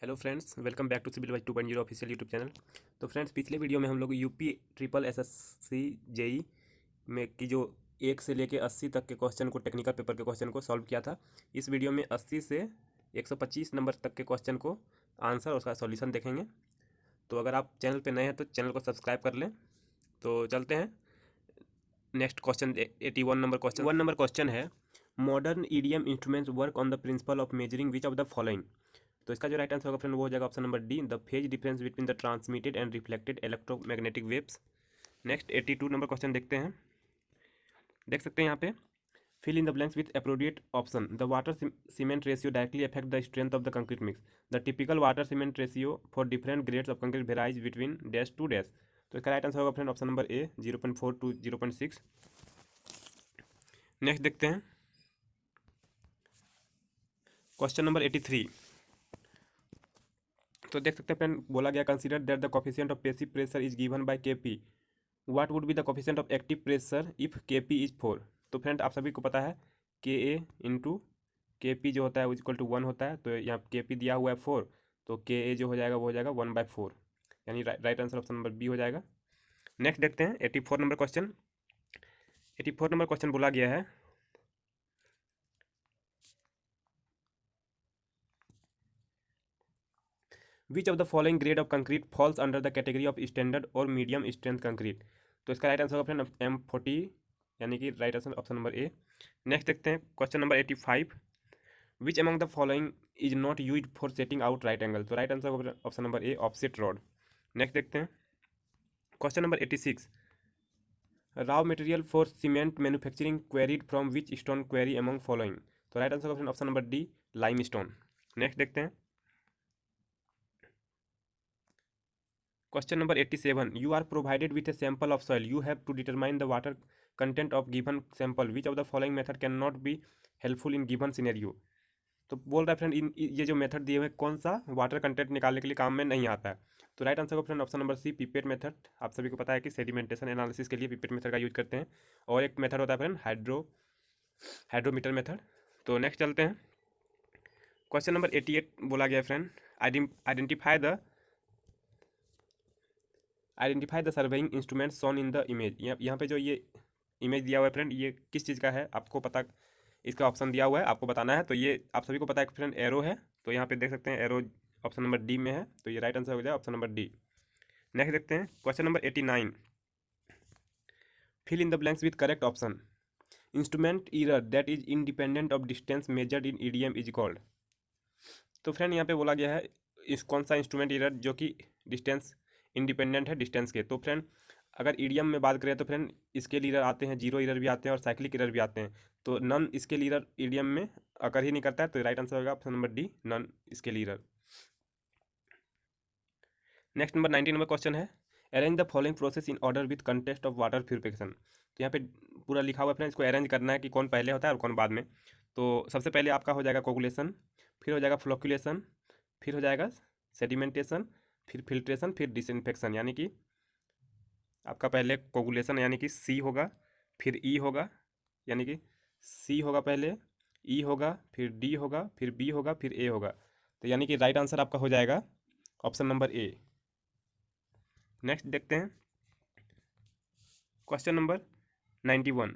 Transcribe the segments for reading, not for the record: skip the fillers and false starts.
Hello friends, welcome back to civil wise 2.0 official YouTube channel. तो friends, पिछले video में हम लोग यूपी ट्रिपल एसएससी जेई में की जो 1 से लेके 80 तक के क्वेश्चन को, टेक्निकल पेपर के क्वेश्चन को सॉल्व किया था। इस वीडियो में 80 से 125 नंबर तक के क्वेश्चन को आंसर और उसका सॉल्यूशन देखेंगे। तो अगर आप चैनल पर नए हैं तो चैनल को सब्सक्राइब कर लें। तो चलते हैं नेक्स्ट क्वेश्चन। 81 नंबर क्वेश्चन है, modern EDM instruments work on the principle of measuring which of the following. तो इसका जो राइट आंसर होगा फ्रेंड वो हो जाएगा option number D, the phase difference between the transmitted and reflected electromagnetic waves. Next 82 number question देखते हैं। देख सकते हैं यहाँ पे, fill in the blanks with appropriate option. The water cement ratio directly affect the strength of the concrete mix. The typical water cement ratio for different grades of concrete varies between dash to dash. तो इसका right answer होगा friend option number A, 0.4 to 0.6। Next देखते हैं question number 83। तो देख सकते हैं friend, बोला गया consider that the coefficient of passive pressure is given bye KP, what would be the coefficient of active pressure if KP is 4। तो friend आप सभी को पता है के ए इंटू के पी जो होता है इक्वल टू 1 होता है। तो यहाँ के पी दिया हुआ है 4, तो के ए जो हो जाएगा वो हो जाएगा 1/4, यानी right answer option number B हो जाएगा। नेक्स्ट देखते हैं 84 नंबर क्वेश्चन। 84 नंबर क्वेश्चन बोला गया है, which of the following grade of concrete falls under the category of standard और मीडियम स्ट्रेंथ कंक्रीट। तो इसका राइट आंसर होगा फ्रेंड M40, यानी कि राइट आंसर ऑप्शन नंबर ए। नेक्स्ट देखते हैं question number 85, which among the following is not use for setting out right angle. तो right answer होगा ऑप्शन नंबर ए, ऑफसेट रॉड। नेक्स्ट देखते हैं question number 86, Rao material for cement manufacturing quarried from which stone quarry among following. तो right answer होगा option number D, lime stone. Next देखते हैं question number 87, you are provided with a sample of soil, you have to determine the water content of given sample, which of the following method can not be helpful in given scenario. तो बोल रहा है friend, ये जो method दिए हुए कौन सा वाटर कंटेंट निकालने के लिए काम में नहीं आता है। तो राइट आंसर को friend option number C, pipette method. आप सभी को पता है कि सेडिमेंटेशन एनालिसिस के लिए पिपेट मेथड का यूज करते हैं। और एक मेथड होता है फ्रेंड हाइड्रोमीटर मेथड। तो नेक्स्ट चलते हैं क्वेश्चन नंबर 88 बोला गया है friend, identify the surveying instrument shown in the image. यहाँ पे जो ये इमेज दिया हुआ है फ्रेंड, ये किस चीज़ का है आपको पता, इसका ऑप्शन दिया हुआ है आपको बताना है। तो ये आप सभी को पता है कि फ्रेंड एरो है, तो यहाँ पे देख सकते हैं एरो ऑप्शन नंबर डी में है, तो ये राइट आंसर हो जाए ऑप्शन नंबर डी। नेक्स्ट देखते हैं question number 89, fill in the blanks with correct option. Instrument error that is independent of distance measured in EDM is called. तो friend यहाँ पे बोला गया है इस कौन सा इंस्ट्रूमेंट ईरर जो कि डिस्टेंस इंडिपेंडेंट है डिस्टेंस के। तो फ्रेंड अगर ईडीएम में बात करें तो फ्रेंड स्केल ईरर आते हैं, जीरो ईरर भी आते हैं और साइक्लिक ईरर भी आते हैं। तो नॉन स्केल ईरर ईडीएम में अगर ही नहीं करता है, तो राइट आंसर होगा option number D, non scale error. Next number 90 number question है, arrange the following process in order with contest of water purification. तो यहाँ पे पूरा लिखा हुआ है फ्रेंड, इसको अरेंज करना है कि कौन पहले होता है और कौन बाद में। तो सबसे पहले आपका हो जाएगा कोगुलेशन, फिर हो जाएगा फ्लोक्यूलेशन, फिर हो जाएगा सेडिमेंटेशन, फिर फिल्ट्रेशन, फिर डिसइंफेक्शन। यानी कि आपका पहले कोगुलेशन यानी कि सी होगा, फिर ई होगा, यानी कि सी होगा पहले, ई होगा, फिर डी होगा, फिर बी होगा, फिर ए होगा। तो यानी कि राइट आंसर आपका हो जाएगा ऑप्शन नंबर ए। नेक्स्ट देखते हैं question number 91,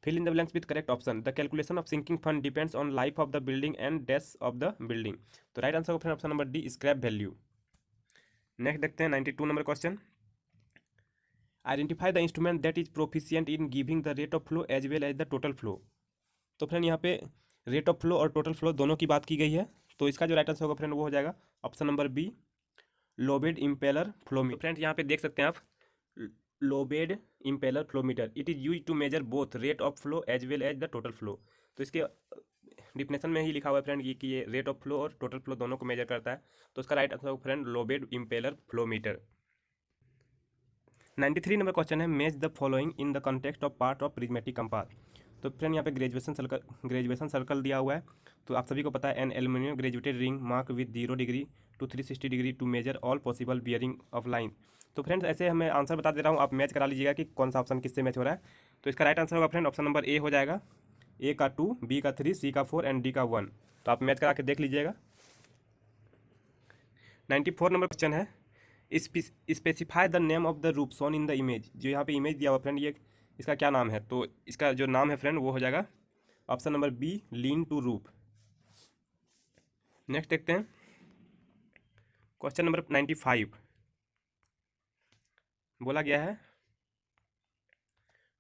fill in the blanks with correct option. The calculation of sinking fund depends on life of the building and death of the building. तो right answer option number D, scrap value. Next देखते हैं 92 number question, identify the instrument that is proficient in giving the rate of flow as well as the total flow. तो friend यहाँ पे rate of flow और total flow दोनों की बात की गई है। तो इसका जो राइट आंसर होगा फ्रेंड वो हो जाएगा option number B, lobed impeller flowmeter. Friend यहाँ पे देख सकते हैं आप, lobed impeller flowmeter, it is use to measure both rate of flow as well as the total flow. तो इसके डिफिनेशन में ही लिखा हुआ है फ्रेंड ये कि ये रेट ऑफ फ्लो और टोटल फ्लो दोनों को मेजर करता है। तो इसका राइट आंसर होगा friend lobed impeller flowmeter. 93 number question है, match the following in the context of part of prismatic compass. तो फ्रेंड यहाँ पे ग्रेजुएशन सर्कल दिया हुआ है। तो आप सभी को पता है an aluminium graduated ring mark with 0 degree to 360 degree to measure all possible bearing of line. तो फ्रेंड्स ऐसे हमें आंसर बता दे रहा हूँ, आप मैच करा लीजिएगा कि कौन सा ऑप्शन किससे मैच हो रहा है। तो इसका राइट आंसर होगा फ्रेंड ऑप्शन नंबर ए हो जाएगा, ए का 2, बी का 3, सी का 4 एंड डी का 1। तो आप मैच करा के देख लीजिएगा। 94 नंबर क्वेश्चन है, specify the name of the रूप सोन इन द इमेज। जो यहाँ पे इमेज दिया हुआ फ्रेंड, ये इसका क्या नाम है? तो इसका जो नाम है फ्रेंड वो हो जाएगा option number B, lean to roof. Next देखते हैं क्वेश्चन नंबर 95। बोला गया है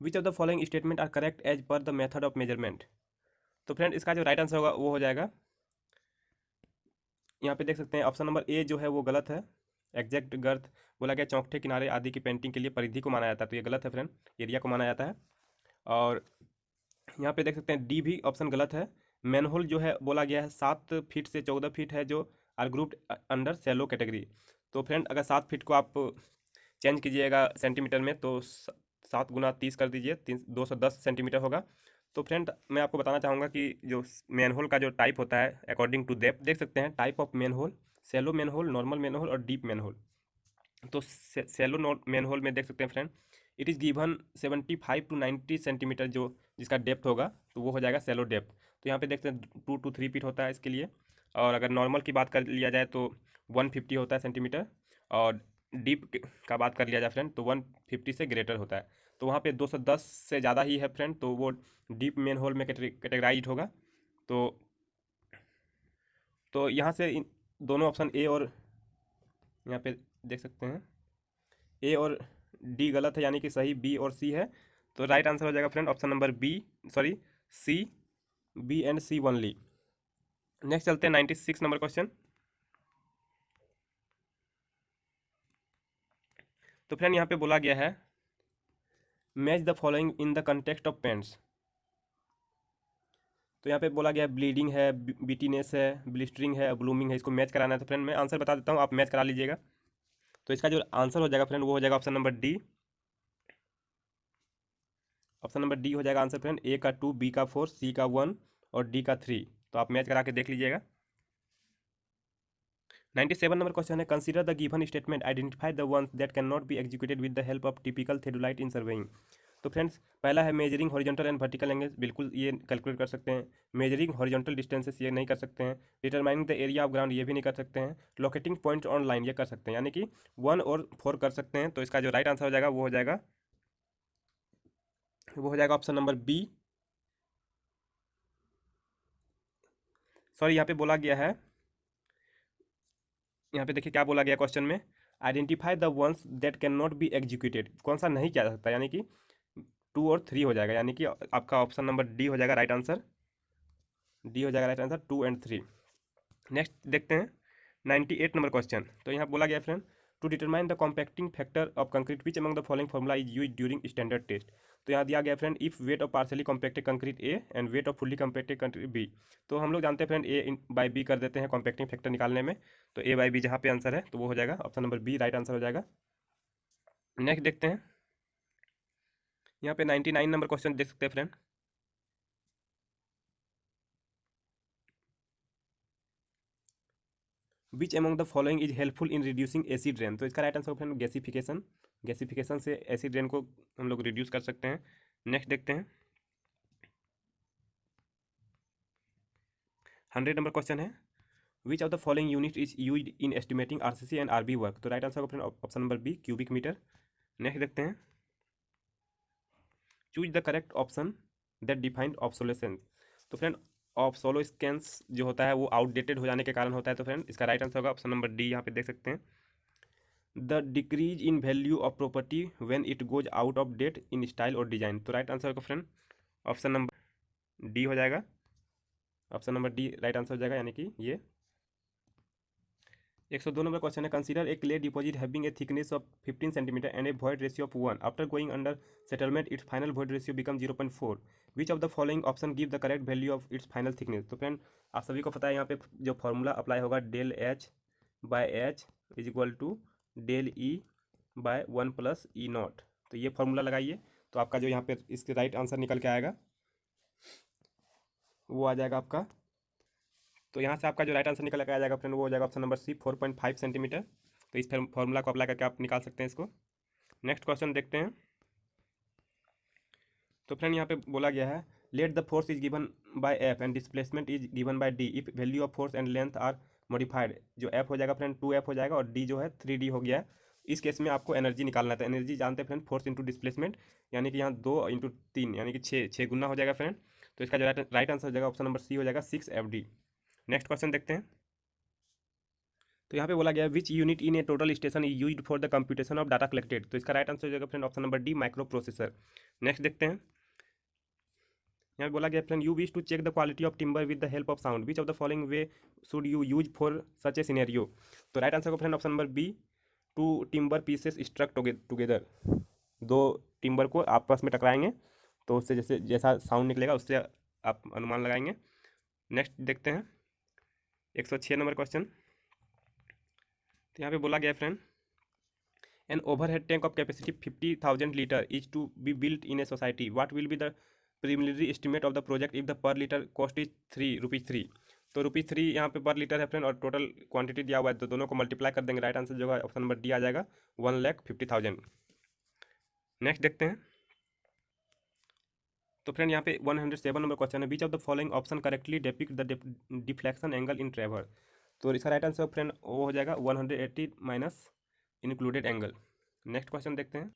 which of the following statement are correct as per the method of measurement. तो फ्रेंड इसका जो राइट आंसर होगा वो हो जाएगा, यहाँ पे देख सकते हैं ऑप्शन नंबर ए जो है वो गलत है। एग्जैक्ट गर्थ बोला गया चौखटे किनारे आदि की पेंटिंग के लिए परिधि को माना जाता है, तो ये गलत है फ्रेंड, एरिया को माना जाता है। और यहाँ पे देख सकते हैं डी भी ऑप्शन गलत है। मैनहोल जो है बोला गया है 7 फीट से 14 फीट है, जो are grouped under shallow category. तो फ्रेंड अगर 7 फीट को आप चेंज कीजिएगा सेंटीमीटर में तो 7 × 30 कर दीजिए, 210 सेंटीमीटर होगा। तो फ्रेंड मैं आपको बताना चाहूँगा कि जो मैनहोल का जो टाइप होता है अकॉर्डिंग टू डेप्थ, देख सकते हैं type of manhole, shallow manhole, normal manhole और डीप मैनहोल। तो सैलो मैनहोल में देख सकते हैं friend it is given 75 to 90 centimetre, जो जिसका डेप्थ होगा तो वो हो जाएगा सैलो डेप्थ। तो यहाँ पे देखते हैं 2 to 3 फीट होता है इसके लिए। और अगर नॉर्मल की बात कर लिया जाए तो 150 होता है सेंटीमीटर, और डीप का बात कर लिया जाए फ्रेंड तो 150 से ग्रेटर होता है। तो वहाँ पे 210 से ज़्यादा ही है फ्रेंड, तो वो डीप मेन होल में कैटेगराइज होगा। तो यहाँ से इन दोनों ऑप्शन ए और यहाँ पे देख सकते हैं ए और डी गलत है, यानी कि सही बी और सी है। तो राइट आंसर हो जाएगा friend option number C, B and C only. Next चलते हैं 96 नंबर क्वेश्चन। तो फ्रेंड यहाँ पे बोला गया है match the following in the context of paints. तो यहाँ पे बोला गया है ब्लीडिंग है, बीटीनेस है, ब्लिस्टरिंग है, ब्लूमिंग है, इसको मैच कराना है। तो फ्रेंड मैं आंसर बता देता हूँ, आप मैच करा लीजिएगा। तो इसका जो आंसर हो जाएगा फ्रेंड वो हो जाएगा option number D. Option number D हो जाएगा आंसर फ्रेंड, ए का 2, बी का 4, सी का 1 और डी का 3। तो आप मैच करा के देख लीजिएगा। 97 नंबर क्वेश्चन है consider the given statement, identify the ones that can not be executed with the help of typical theodolite in surveying. तो फ्रेंड्स पहला है measuring horizontal and vertical angles, बिल्कुल ये कैलकुलेट कर सकते हैं। मेजरिंग हॉरिजॉन्टल डिस्टेंसेस ये नहीं कर सकते हैं। Determining the area of ground ये भी नहीं कर सकते हैं। लोकेटिंग पॉइंट ऑन लाइन ये कर सकते हैं, यानी कि 1 और 4 कर सकते हैं। तो इसका जो राइट आंसर हो जाएगा वो हो जाएगा ऑप्शन नंबर बी। सॉरी यहाँ पे बोला गया है, यहाँ पे देखिए क्या बोला गया क्वेश्चन में, identify the ones that can not be executed, कौन सा नहीं किया जा सकता, यानी कि 2 और 3 हो जाएगा, यानी कि आपका ऑप्शन नंबर डी हो जाएगा राइट आंसर। डी हो जाएगा राइट आंसर 2 एंड 3। नेक्स्ट देखते हैं 98 नंबर क्वेश्चन। तो यहाँ बोला गया friend to determine the compacting factor of concrete which among the following formula is use during standard test. तो यहाँ दिया गया friend if weight of partially compacted concrete A and weight of fully compacted concrete B. तो हम लोग जानते हैं friend A by B कर देते हैं कॉम्पैक्टिंग फैक्टर निकालने में। तो ए बाई बी जहाँ पे आंसर है तो वो हो जाएगा option number B right answer हो जाएगा। नेक्स्ट देखते हैं यहाँ पे 99 नंबर क्वेश्चन देख सकते हैं friend. Which among the following is helpful in reducing acid rain. तो इसका राइट आंसर फ्रेंड गैसिफिकेशन से एसिड रेन को हम लोग रिड्यूस कर सकते हैं। नेक्स्ट देखते हैं 100 नंबर क्वेश्चन है which of the following unit is use in estimating RCC and RB work. तो right answer friend option number B, cubic metre. Next देखते हैं choose the correct option that defined obsolescence. तो friend obsolescence जो होता है वो outdated हो जाने के कारण होता है। तो फ्रेंड इसका राइट आंसर होगा ऑप्शन नंबर डी, यहाँ पे देख सकते हैं the decrease in value of property when it goes out of date in style और डिजाइन। तो राइट आंसर होगा फ्रेंड ऑप्शन नंबर डी हो जाएगा, option number D right answer हो जाएगा, यानी कि ये 102 नंबर क्वेश्चन है consider a clay deposit having a thickness of 15 centimetre and a void ratio of 1 after going under settlement its final void ratio become 0.4। Which of the following option give the correct value of its final thickness. तो friend आप सभी को पता है यहाँ पे जो formula apply होगा del H by H is equal to del E by 1 + E naught. तो ये फॉर्मूला लगाइए तो आपका जो यहाँ पे इसके राइट आंसर निकल के आएगा वो आ जाएगा आपका। तो यहाँ से आपका जो राइट आंसर निकल के आ जाएगा फ्रेंड वो हो जाएगा ऑप्शन नंबर सी 4.5 सेंटीमीटर। तो इस फॉर्मूला को अप्लाई करके आप निकाल सकते हैं इसको। नेक्स्ट क्वेश्चन देखते हैं। तो फ्रेंड यहाँ पे बोला गया है let the force is given by F and displacement is given by D if value of force and length are modified, जो एफ हो जाएगा फ्रेंड 2F हो जाएगा, और डी जो है 3D हो गया है। इस केस में आपको एनर्जी निकालना था। एनर्जी जानते हैं फ्रेंड, फोर्स इंटू डिस्प्लेसमेंट, यानी कि यहाँ 2 × 3 यानी कि 6 गुना हो जाएगा फ्रेंड। तो इसका जो राइट आंसर हो जाएगा ऑप्शन नंबर सी हो जाएगा 6FD। नेक्स्ट क्वेश्चन देखते हैं। तो यहाँ पे बोला गया which unit in a total station is used for the computation of data collected. तो इसका राइट आंसर हो जाएगा friend option number D, microprocessor. Next देखते हैं। यहाँ पे बोला गया friend you wish to check the quality of timber with the help of sound, which of the following way should you use for such a scenario. तो right answer को friend option number B, 2 timber pieces struck together. 2 timber को आपस में टकराएंगे तो उससे जैसा sound निकलेगा उससे आप अनुमान लगाएंगे। नेक्स्ट देखते हैं 106 नंबर क्वेश्चन। तो यहाँ पे बोला गया friend an overhead tank of capacity 50,000 litre is to be built in a society, what will be the preliminary estimate of the project if the per litre cost is ₹3। तो ₹3 यहाँ पे पर litre है फ्रेंड, और total quantity दिया हुआ है, तो दोनों को मल्टीप्लाई कर देंगे। राइट आंसर जो है ऑप्शन नंबर डी आ जाएगा 1,50,000। नेक्स्ट देखते हैं। तो फ्रेंड यहाँ पे 107 नंबर क्वेश्चन है, which of the following option correctly depict the deflection angle in traverse. तो इसका राइट आंसर फ्रेंड वो हो जाएगा 180 minus included angle. Next question देखते हैं।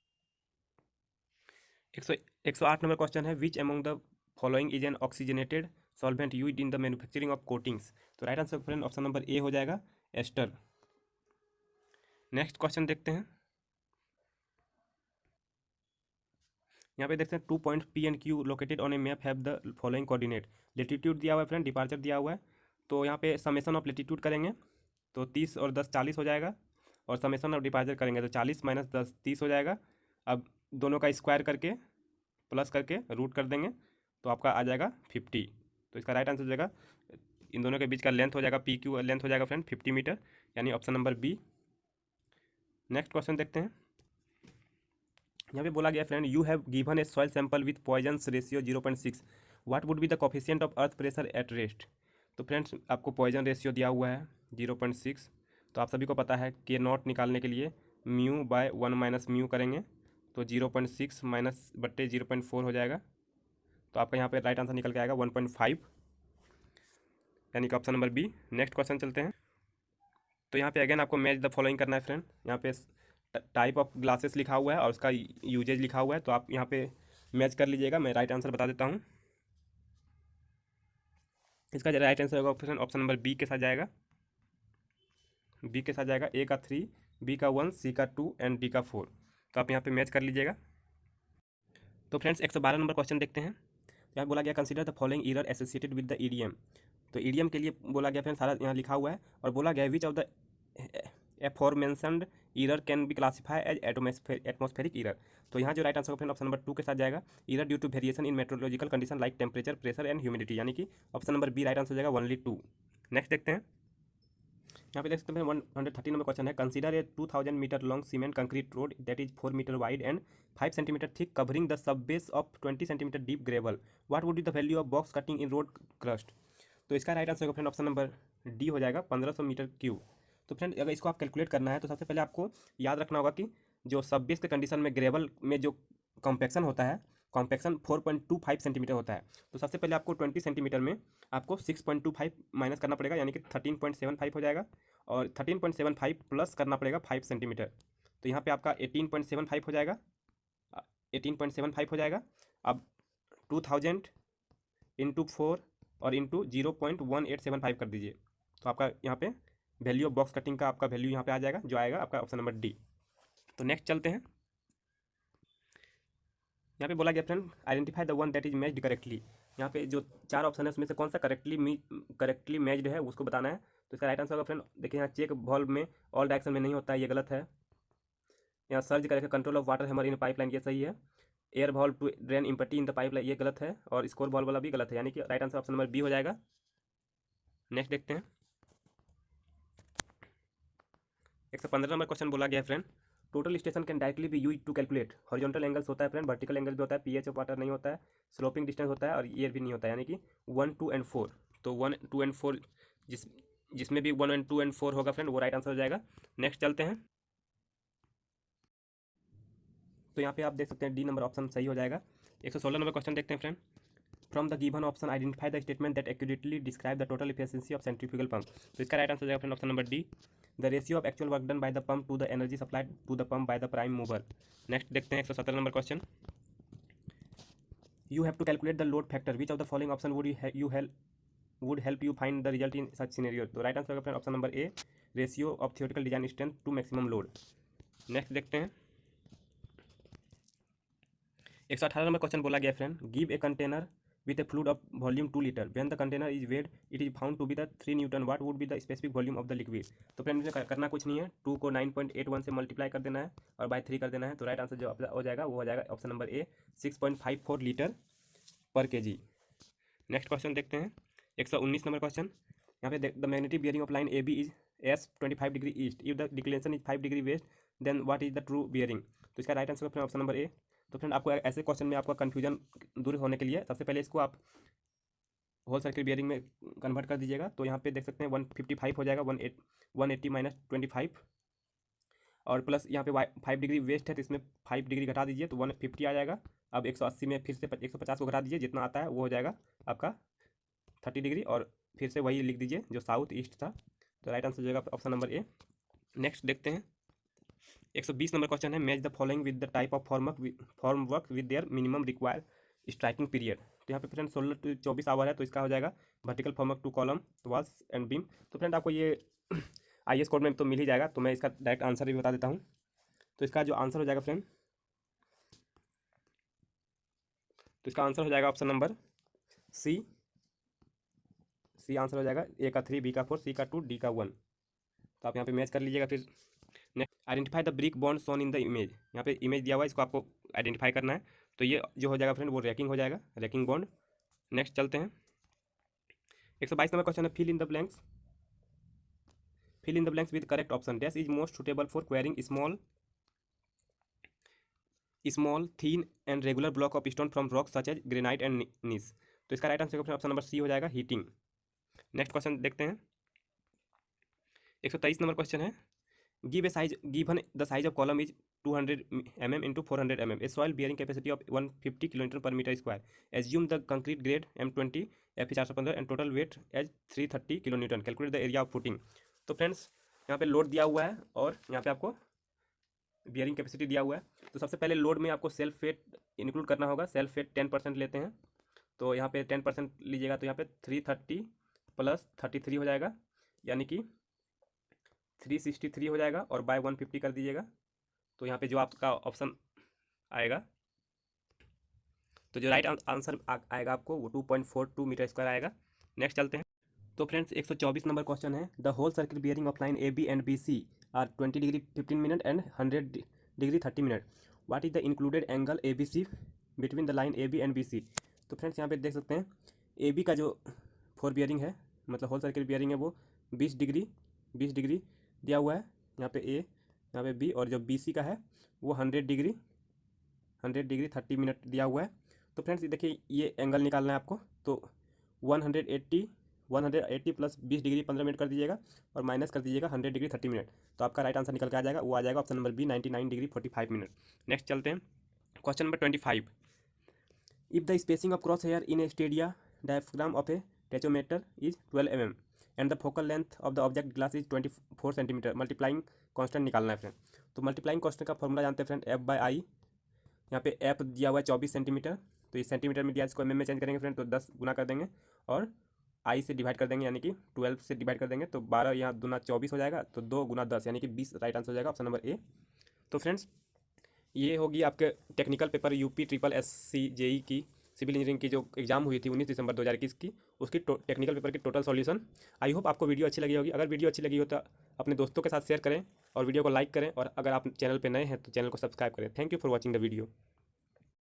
108 नंबर क्वेश्चन है, which among the following is an oxygenated solvent used in the manufacturing of coatings. तो right answer friend option number A हो जाएगा एस्टर। नेक्स्ट क्वेश्चन देखते हैं। यहाँ पे देखते हैं 2 point P and Q located on A map have the following coordinate. Latitude दिया हुआ है फ्रेंड, डिपार्चर दिया हुआ है। तो यहाँ पे समेशन ऑफ लेटीट्यूड करेंगे तो 30 और 10 40 हो जाएगा, और समेशन ऑफ डिपार्चर करेंगे तो 40 माइनस 10 30 हो जाएगा। अब दोनों का स्क्वायर करके प्लस करके रूट कर देंगे तो आपका आ जाएगा 50। तो इसका राइट आंसर हो जाएगा, इन दोनों के बीच का लेंथ हो जाएगा PQ लेंथ हो जाएगा फ्रेंड 50 मीटर, यानी option number B. Next question देखते हैं। यहाँ पे बोला गया friend you have given a soil sample with Poisson's ratio 0.6, what would be the coefficient of earth pressure at rest. तो फ्रेंड्स आपको पॉइजन रेशियो दिया हुआ है 0.6, तो आप सभी को पता है के नॉट निकालने के लिए म्यू बाय 1 माइनस म्यू करेंगे तो 0.6 माइनस बट्टे 0.4 हो जाएगा। तो आपका यहाँ पे राइट आंसर निकल के आएगा 1.5, यानी कि option number B. Next question चलते हैं। तो यहाँ पे अगेन आपको मैच द फॉलोइंग करना है फ्रेंड। यहाँ पे टाइप ऑफ ग्लासेस लिखा हुआ है और उसका यूजेज लिखा हुआ है, तो आप यहाँ पे मैच कर लीजिएगा। मैं राइट आंसर बता देता हूँ। इसका जो राइट आंसर होगा ऑप्शन नंबर बी के साथ जाएगा। बी के साथ जाएगा, ए का 3, बी का 1, सी का 2 एंड डी का 4। तो आप यहाँ पे मैच कर लीजिएगा। तो फ्रेंड्स 112 नंबर क्वेश्चन देखते हैं। यहाँ बोला गया consider the following error associated with the EDM. तो ईडीएम के लिए बोला गया फ्रेंड, सारा यहाँ लिखा हुआ है, और बोला गया which of the aforementioned error can be classify as atmospheric error. तो यहाँ जो right answer friend option number 2 के साथ जाएगा, error due to variation in metrological condition like temperature, pressure and humidity, यानी कि option number B right answer हो जाएगा ओनली 2। नेक्स्ट देखते हैं। यहाँ पे देख सकते हैं 130 नंबर क्वेश्चन है, consider a 2000 metre long cement concrete road that is 4 metre wide and 5 centimetre thick covering the sub base of 20 centimetre deep gravel, what would be the value of box cutting in road crust. तो इसका right answer friend option number D हो जाएगा 1500 metre cube. तो friend अगर इसको आप calculate करना है तो सबसे पहले आपको याद रखना होगा कि जो सब बेस के कंडीशन में ग्रेवल में जो कॉम्पैक्शन होता है, कॉम्पैक्शन 4.25 सेंटीमीटर होता है। तो सबसे पहले आपको 20 सेंटीमीटर में आपको 6.25 माइनस करना पड़ेगा, यानी कि 13.75 हो जाएगा, और 13.75 प्लस करना पड़ेगा 5 सेंटीमीटर, तो यहाँ पे आपका 18.75 हो जाएगा, 18.75 हो जाएगा। अब 2000 इंटू 4 और इंटू 0.1875 कर दीजिए, तो आपका यहाँ पे वैल्यू ऑफ बॉक्स कटिंग का आपका वैल्यू यहाँ पे आ जाएगा, जो आएगा आपका ऑप्शन नंबर डी। तो नेक्स्ट चलते हैं। यहाँ पे बोला गया friend identify the one that is matched correctly. यहाँ पे जो 4 ऑप्शन है उसमें से कौन सा करेक्टली मैच्ड है उसको बताना है। तो इसका राइट आंसर होगा फ्रेंड, देखिए यहाँ चेक वॉल्व में ऑल डायरेक्शन में नहीं होता है, ये गलत है। यहाँ surge correct control of water hammer in pipeline, ये सही है। Air valve to drain empty in the pipeline, ये गलत है, और स्कोर बॉल वाला भी गलत है, यानी कि right answer option number B हो जाएगा। नेक्स्ट देखते हैं। 115 नंबर क्वेश्चन बोला गया है friend, total station can directly be use to calculate horizontal angles होता है फ्रेंड, वर्टिकल एंगल भी होता है, पीएच ऑफ वाटर नहीं होता है, स्लोपिंग डिस्टेंस होता है, और ईयर भी नहीं होता है, यानी कि 1 2 एंड 4। तो 1 2 एंड 4 जिसमें भी 1 एंड 2 एंड 4 होगा फ्रेंड वो राइट आंसर हो जाएगा। नेक्स्ट चलते हैं। तो यहाँ पे आप देख सकते हैं डी नंबर ऑप्शन सही हो जाएगा। 116 नंबर क्वेश्चन देखते हैं friend, from the given option identify the statement that accurately describe the total efficiency of centrifugal pump. तो इसका राइट आंसर हो जाएगा friend option number D, the ratio of actual work done by the pump to the energy supplied to the pump by the prime mover. Next देखते हैं 117 number question. You have to calculate the load factor which of the following option would help you find the result in such scenario। तो right answer होगा friend option number A, ratio of theoretical design strength to maximum load. Next देखते हैं 118 number question बोला गया friend, give a container with a fluid of volume 2 liter when the container is weighed it is found to be the 3 Newton, what would be the specific volume of the liquid। तो friend इसमें करना कुछ नहीं है, 2 को 9.81 से multiply कर देना है और बाय 3 कर देना है। तो राइट आंसर जो हो जाएगा वो हो जाएगा option number A, 6.54 litre per KG. Next question देखते हैं 119 नंबर क्वेश्चन। यहाँ पे the magnetic bearing of line A B is S 25 degree east, if the declaration is 5 degree west then what is the true bearing. तो इसका right answer option number A. तो friend आपको ऐसे question में आपका confusion दूर होने के लिए सबसे पहले इसको आप होल सर्किल बियरिंग में कन्वर्ट कर दीजिएगा। तो यहाँ पे देख सकते हैं 155 हो जाएगा, 180 माइनस 25 और प्लस यहाँ पे 5 डिग्री वेस्ट है तो इसमें 5 डिग्री घटा दीजिए तो 150 आ जाएगा। अब 180 में फिर से 150 को घटा दीजिए, जितना आता है वो हो जाएगा आपका 30 डिग्री और फिर से वही लिख दीजिए जो साउथ ईस्ट था। तो राइट आंसर हो जाएगा ऑप्शन नंबर ए। नेक्स्ट देखते हैं 120 नंबर क्वेश्चन है, match the following with the type of form work with their minimum required striking period. तो यहाँ पे फ्रेंड 16 to 24 आवर है तो इसका हो जाएगा vertical formwork 2 column walls and beam. तो फ्रेंड आपको ये IS कोड में तो मिल ही जाएगा, तो मैं इसका डायरेक्ट आंसर भी बता देता हूँ। तो इसका जो आंसर हो जाएगा फ्रेंड, तो इसका आंसर हो जाएगा ऑप्शन नंबर सी आंसर हो जाएगा, ए का 3, बी का 4, सी का 2, डी का 1। तो आप यहाँ पे मैच कर लीजिएगा। फिर next identify the brick bond shown in the image. यहाँ पे इमेज दिया हुआ है, इसको आपको आइडेंटिफाई करना है। तो ये जो हो जाएगा फ्रेंड वो रैकिंग हो जाएगा, रैकिंग बॉन्ड। नेक्स्ट चलते हैं 122 नंबर क्वेश्चन है, fill in the blanks with correct option, dash is most suitable for quarrying small thin and regular block of stone from rock such as granite and gneiss. तो इसका right answer option number C हो जाएगा, heating. Next question देखते हैं 123 number question है, given the size of column is 200 mm into 400 mm, a soil bearing capacity of 150 kN per meter square, assume the concrete grade M20 Fe415 and total weight as 330 kN, calculate the area of footing। तो friends यहाँ पे load दिया हुआ है और यहाँ पे आपको बियरिंग कैपेसिटी दिया हुआ है। तो सबसे पहले लोड में आपको सेल्फ वेट इंक्लूड करना होगा। सेल्फ वेट 10% लेते हैं, तो यहाँ पे 10% लीजिएगा तो यहाँ पे 330 प्लस 33 हो जाएगा, यानी कि 363 हो जाएगा और बाय 150 कर दीजिएगा। तो यहाँ पे जो आपका ऑप्शन आएगा, तो जो राइट आंसर आएगा आपको वो 2.42 मीटर स्क्वायर आएगा। नेक्स्ट चलते हैं। तो फ्रेंड्स 124 नंबर क्वेश्चन है, the whole circle bearing of line AB and BC are 20 degree 15 minute and 100 degree 30 minute, what is the included angle ABC between the line AB and BC। तो friends यहाँ पे देख सकते हैं AB का जो four bearing है, मतलब होल सर्किल बियरिंग है, वो 20 डिग्री दिया हुआ है यहाँ पे A, यहाँ पे B, और जो BC का है वो 100 डिग्री 30 मिनट दिया हुआ है। तो फ्रेंड्स देखिए ये एंगल निकालना है आपको, तो 180 प्लस 20 डिग्री 15 मिनट कर दीजिएगा और माइनस कर दीजिएगा 100 डिग्री 30 मिनट। तो आपका राइट आंसर निकल के आ जाएगा, वो आ जाएगा option number B, 99 degree 45 minute. Next चलते हैं question number 25, if the spacing of cross hair in a stadia diaphragm of a tachometer is 12 mm and the focal length of the object glass is 24 centimetre, multiplying constant निकालना है friend. तो multiplying constant का formula जानते हैं friend, F/I। यहाँ पे F दिया हुआ है 24 सेंटीमीटर, तो इस सेंटीमीटर में दिया, इसको mm में चेंज करेंगे फ्रेंड, तो 10 गुना कर देंगे और I से डिवाइड कर देंगे, यानी कि 12 से डिवाइड कर देंगे, तो 12 यहाँ दूना 24 हो जाएगा, तो 2 गुना 10 यानी कि 20 राइट आंसर हो जाएगा ऑप्शन नंबर ए। तो फ्रेंड्स ये होगी आपके technical paper UP SSC JE की सिविल इंजीनियरिंग की जो एग्जाम हुई थी 19 दिसंबर 2021 की, उसकी टेक्निकल पेपर की टोटल सॉल्यूशन। आई होप आपको वीडियो अच्छी लगी होगी। अगर वीडियो अच्छी लगी हो तो अपने दोस्तों के साथ शेयर करें और वीडियो को लाइक करें, और अगर आप चैनल पर नए हैं तो चैनल को सब्सक्राइब करें। Thank you for watching the video.